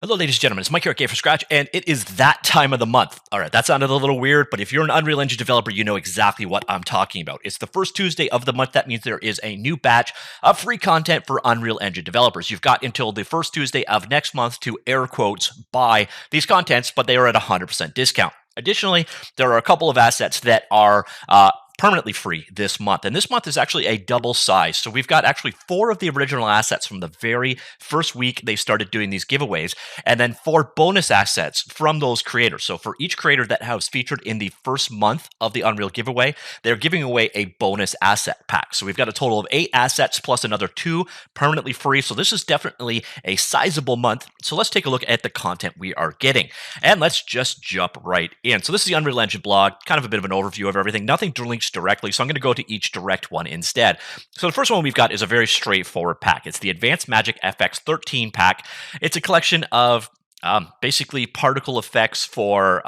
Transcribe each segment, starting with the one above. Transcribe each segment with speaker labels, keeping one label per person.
Speaker 1: Hello, ladies and gentlemen. It's Mike here at Game for Scratch, and it is that time of the month. All right, that sounded a little weird, but if you're an Unreal Engine developer, you know exactly what I'm talking about. It's the first Tuesday of the month. That means there is a new batch of free content for Unreal Engine developers. You've got until the first Tuesday of next month to air quotes buy these contents, but they are at 100% discount. Additionally, there are a couple of assets that are permanently free this month. And this month is actually a double size. So we've got actually 4 of the original assets from the very first week they started doing these giveaways, and then 4 bonus assets from those creators. So for each creator that has featured in the first month of the Unreal giveaway, they're giving away a bonus asset pack. So we've got a total of 8 assets plus another 2 permanently free. So this is definitely a sizable month. So let's take a look at the content we are getting. And let's just jump right in. So this is the Unreal Engine blog, kind of a bit of an overview of everything. Nothing links directly, so I'm going to go to each direct one instead. So the first one we've got is a very straightforward pack. It's the Advanced Magic FX 13 pack. It's a collection of basically particle effects for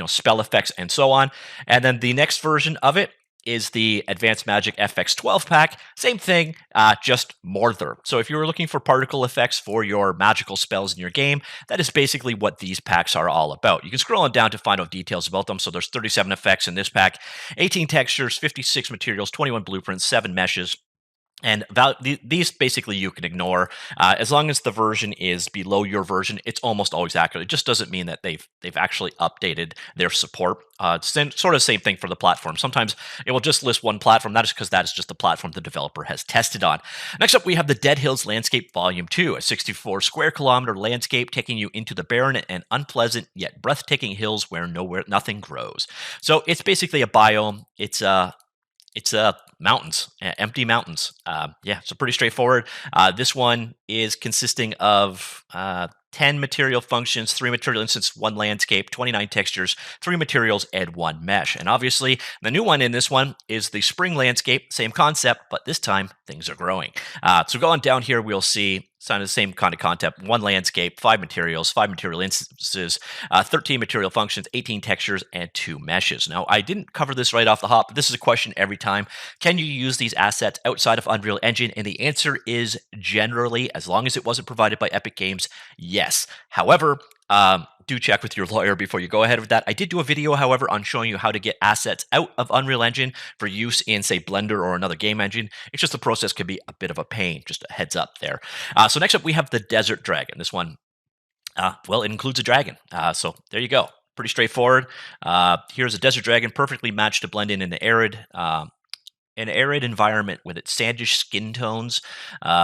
Speaker 1: spell effects and so on. And then the next version of it is the Advanced Magic FX 12 pack. Same thing, just more there. So if you were looking for particle effects for your magical spells in your game, that is basically what these packs are all about. You can scroll on down to find out details about them. So there's 37 effects in this pack, 18 textures, 56 materials, 21 blueprints, 7 meshes. And these basically you can ignore as long as the version is below your version. It's almost always accurate. It just doesn't mean that they've actually updated their support. Sort of same thing for the platform. Sometimes it will just list one platform. That is because that is just the platform the developer has tested on. Next up, we have the Dead Hills Landscape Volume 2, a 64 square kilometer landscape taking you into the barren and unpleasant yet breathtaking hills where nothing grows. So it's basically a biome. It's mountains, empty mountains. So pretty straightforward. This one is consisting of 10 material functions, 3 material instances, 1 landscape, 29 textures, 3 materials, and 1 mesh. And obviously, the new one in this one is the spring landscape. Same concept, but this time things are growing. So going down here, we'll see kind of the same kind of concept: 1 landscape, 5 materials, 5 material instances, 13 material functions, 18 textures, and 2 meshes. Now, I didn't cover this right off the hop, but this is a question every time. Can you use these assets outside of Unreal Engine? And the answer is generally, as long as it wasn't provided by Epic Games, yes. However, do check with your lawyer before you go ahead with that. I did do a video, however, on showing you how to get assets out of Unreal Engine for use in, say, Blender or another game engine. It's just the process can be a bit of a pain, just a heads up there. So next up, we have the Desert Dragon. This one, it includes a dragon. So there you go. Pretty straightforward. Here's a Desert Dragon, perfectly matched to blend in an arid environment with its sandish skin tones.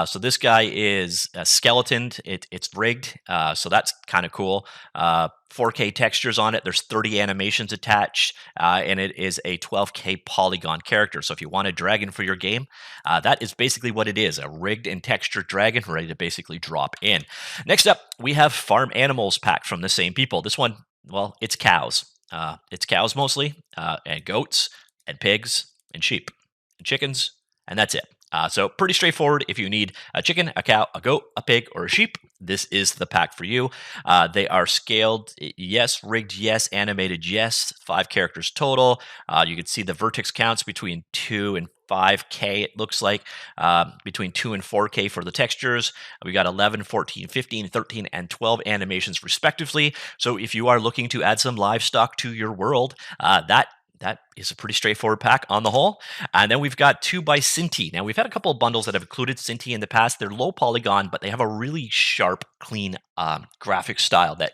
Speaker 1: So this guy is skeletoned. It's rigged, so that's kind of cool. 4K textures on it. There's 30 animations attached, and it is a 12K polygon character. So if you want a dragon for your game, that is basically what it is: a rigged and textured dragon ready to basically drop in. Next up, we have Farm Animals pack from the same people. This one, well, it's cows. It's cows mostly, and goats, and pigs, and sheep. Chickens, and that's it. So pretty straightforward. If you need a chicken, a cow, a goat, a pig, or a sheep, this is the pack for you. They are scaled, yes. Rigged, yes. Animated, yes. 5 characters total. You can see the vertex counts between 2 and 5K, it looks like, between 2 and 4K for the textures. We got 11, 14, 15, 13, and 12 animations respectively. So if you are looking to add some livestock to your world, that is a pretty straightforward pack on the whole. And then we've got 2 by Cinti. Now, we've had a couple of bundles that have included Cinti in the past. They're low polygon, but they have a really sharp, clean graphic style that,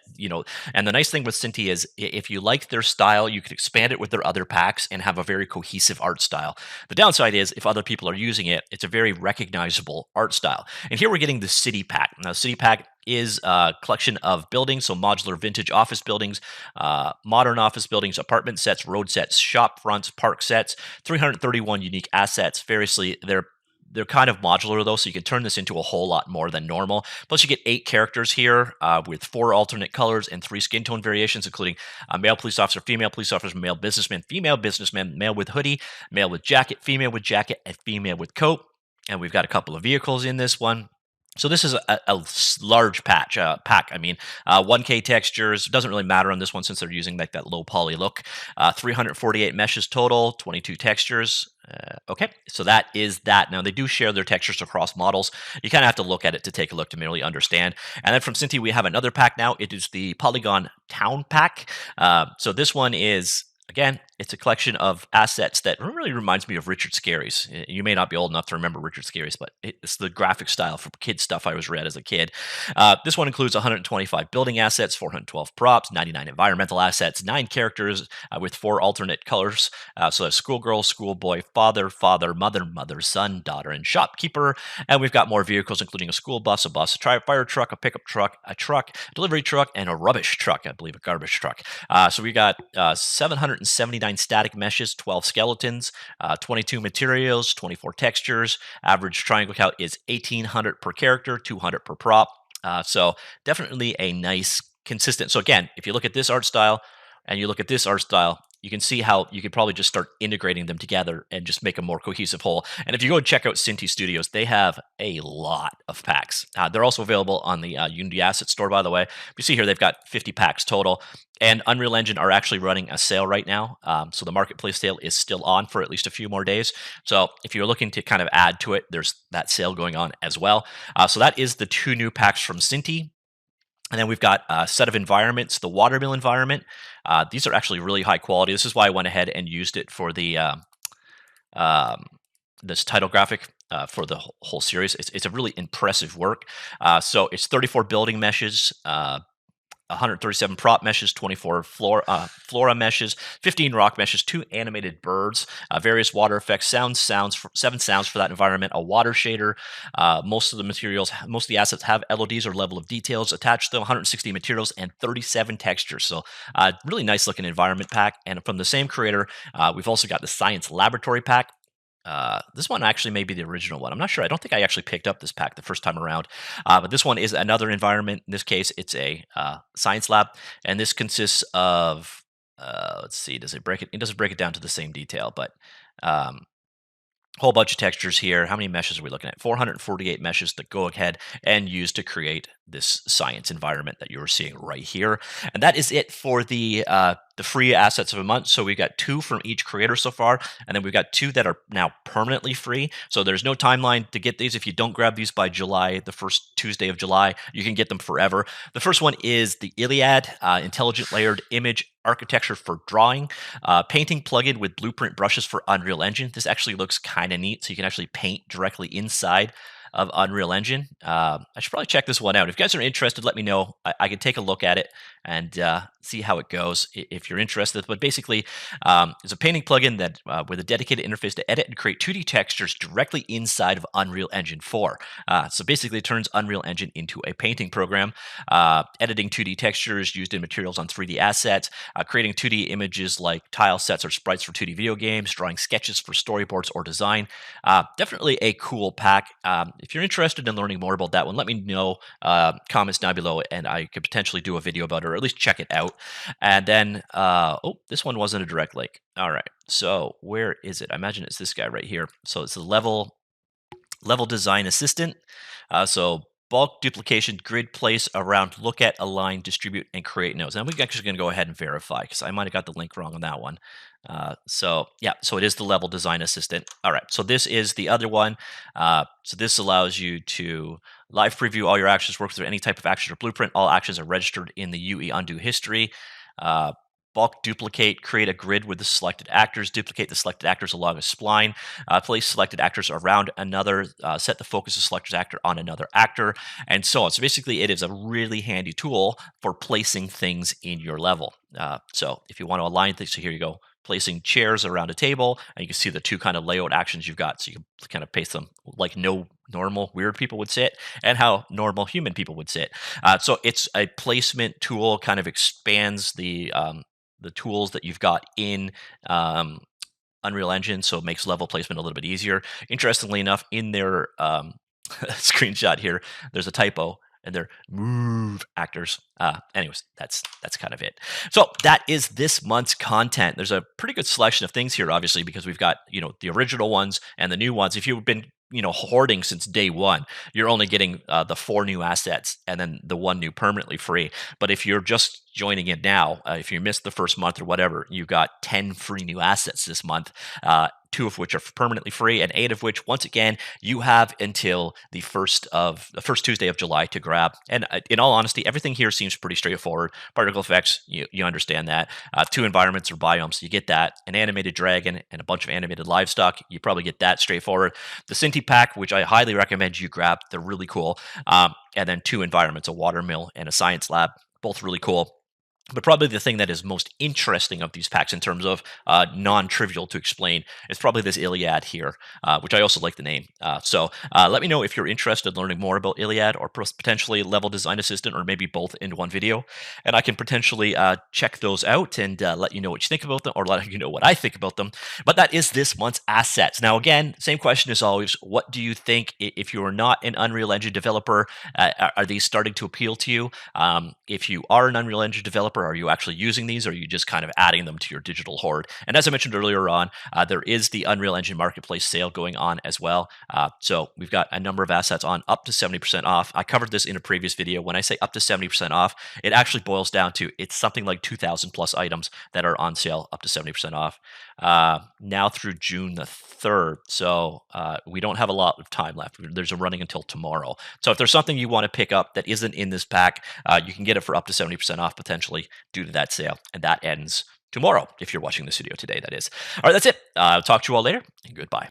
Speaker 1: and the nice thing with Cinti is if you like their style, you can expand it with their other packs and have a very cohesive art style. The downside is if other people are using it, it's a very recognizable art style. And here we're getting the City pack. Now, City pack is a collection of buildings, so modular vintage office buildings, modern office buildings, apartment sets, road sets, shop fronts, park sets, 331 unique assets. Variously, they're kind of modular though, so you can turn this into a whole lot more than normal. Plus, you get 8 characters here with 4 alternate colors and 3 skin tone variations, including a male police officer, female police officer, male businessman, female businessman, male with hoodie, male with jacket, female with jacket, and female with coat. And we've got a couple of vehicles in this one. So this is a large pack. 1K textures. Doesn't really matter on this one since they're using like that low poly look. 348 meshes total, 22 textures. Okay, so that is that. Now they do share their textures across models. You kind of have to look at it to take a look to really understand. And then from Cinti, we have another pack now. It is the Polygon Town Pack. So this one is, again, it's a collection of assets that really reminds me of Richard Scarry's. You may not be old enough to remember Richard Scarry's, but it's the graphic style for kid stuff I was read as a kid. This one includes 125 building assets, 412 props, 99 environmental assets, 9 characters with 4 alternate colors. So there's schoolgirl, schoolboy, father, father, mother, mother, son, daughter, and shopkeeper. And we've got more vehicles, including a school bus, a fire truck, a pickup truck, a delivery truck, and a rubbish truck. I believe a garbage truck. So we got 779 static meshes, 12 skeletons, 22 materials, 24 textures. Average triangle count is 1,800 per character, 200 per prop. So definitely a nice, consistent. So again, if you look at this art style and you look at this art style, you can see how you could probably just start integrating them together and just make a more cohesive whole. And if you go and check out Cinti Studios, they have a lot of packs. They're also available on the Unity Asset Store, by the way. You see here, they've got 50 packs total. And Unreal Engine are actually running a sale right now. So the marketplace sale is still on for at least a few more days. So if you're looking to kind of add to it, there's that sale going on as well. So that is the 2 new packs from Cinti. And then we've got a set of environments, the watermill environment. These are actually really high quality. This is why I went ahead and used it for the this title graphic for the whole series. It's a really impressive work. So it's 34 building meshes, 137 prop meshes, 24 flora meshes, 15 rock meshes, 2 animated birds, various water effects, 7 sounds for that environment, a water shader. Most of the assets have LODs or level of details attached to them, 160 materials and 37 textures. So really nice looking environment pack. And from the same creator, we've also got the science laboratory pack. This one actually may be the original one. I'm not sure. I don't think I actually picked up this pack the first time around. But this one is another environment. In this case, it's a science lab. And this consists of, let's see, does it break it? It doesn't break it down to the same detail, but whole bunch of textures here. How many meshes are we looking at? 448 meshes that go ahead and use to create this science environment that you're seeing right here. And that is it for the free assets of a month. So we've got 2 from each creator so far, and then we've got 2 that are now permanently free. So there's no timeline to get these. If you don't grab these by July, the first Tuesday of July, you can get them forever. The first one is the Iliad, Intelligent Layered Image Architecture for Drawing, painting plugin with blueprint brushes for Unreal Engine. This actually looks kind of neat, so you can actually paint directly inside of Unreal Engine. I should probably check this one out. If you guys are interested, let me know. I could take a look at it and see how it goes if you're interested. But basically, it's a painting plugin that with a dedicated interface to edit and create 2D textures directly inside of Unreal Engine 4. So basically, it turns Unreal Engine into a painting program, editing 2D textures used in materials on 3D assets, creating 2D images like tile sets or sprites for 2D video games, drawing sketches for storyboards or design. Definitely a cool pack. If you're interested in learning more about that one, let me know, comments down below, and I could potentially do a video about it, or at least check it out. And then, oh, this one wasn't a direct link. All right, so where is it? I imagine it's this guy right here. So it's the level design assistant. So bulk duplication, grid place, around, look at, align, distribute, and create nodes. And we're actually going to go ahead and verify because I might have got the link wrong on that one. So it is the level design assistant. All right, so this is the other one. So this allows you to live preview all your actions, work through any type of action or blueprint. All actions are registered in the UE undo history. Bulk duplicate, create a grid with the selected actors, duplicate the selected actors along a spline, place selected actors around another, set the focus of selected actor on another actor, and so on. So basically, it is a really handy tool for placing things in your level. So if you want to align things, so here you go, placing chairs around a table, and you can see the 2 kind of layout actions you've got. So you can kind of paste them like normal weird people would sit and how normal human people would sit. So it's a placement tool, kind of expands the tools that you've got in Unreal Engine, so it makes level placement a little bit easier. Interestingly enough, in their screenshot here, there's a typo, and they're move actors. Anyways, that's kind of it. So that is this month's content. There's a pretty good selection of things here, obviously, because we've got the original ones and the new ones. If you've been hoarding since day one, you're only getting the 4 new assets and then the 1 new permanently free. But if you're just joining in now, if you missed the first month or whatever, you've got 10 free new assets this month. 2 of which are permanently free, and 8 of which, once again, you have until the first Tuesday of July to grab. And in all honesty, everything here seems pretty straightforward. Particle effects, you understand that. 2 environments or biomes, you get that. An animated dragon and a bunch of animated livestock, you probably get that straightforward. The Cinti pack, which I highly recommend you grab, they're really cool. And then 2 environments, a water mill and a science lab, both really cool. But probably the thing that is most interesting of these packs in terms of non-trivial to explain is probably this Iliad here, which I also like the name. So let me know if you're interested in learning more about Iliad or potentially Level Design Assistant or maybe both in one video. And I can potentially check those out and let you know what you think about them or let you know what I think about them. But that is this month's assets. Now, again, same question as always. What do you think if you're not an Unreal Engine developer? Are these starting to appeal to you? If you are an Unreal Engine developer, are you actually using these, or are you just kind of adding them to your digital hoard? And as I mentioned earlier on, there is the Unreal Engine Marketplace sale going on as well. So we've got a number of assets on up to 70% off. I covered this in a previous video. When I say up to 70% off, it actually boils down to it's something like 2,000 plus items that are on sale up to 70% off now through June the 3rd. So we don't have a lot of time left. There's a running until tomorrow. So if there's something you want to pick up that isn't in this pack, you can get it for up to 70% off potentially due to that sale. And that ends tomorrow if you're watching this video today, that is. All right, that's it. I'll talk to you all later, and goodbye.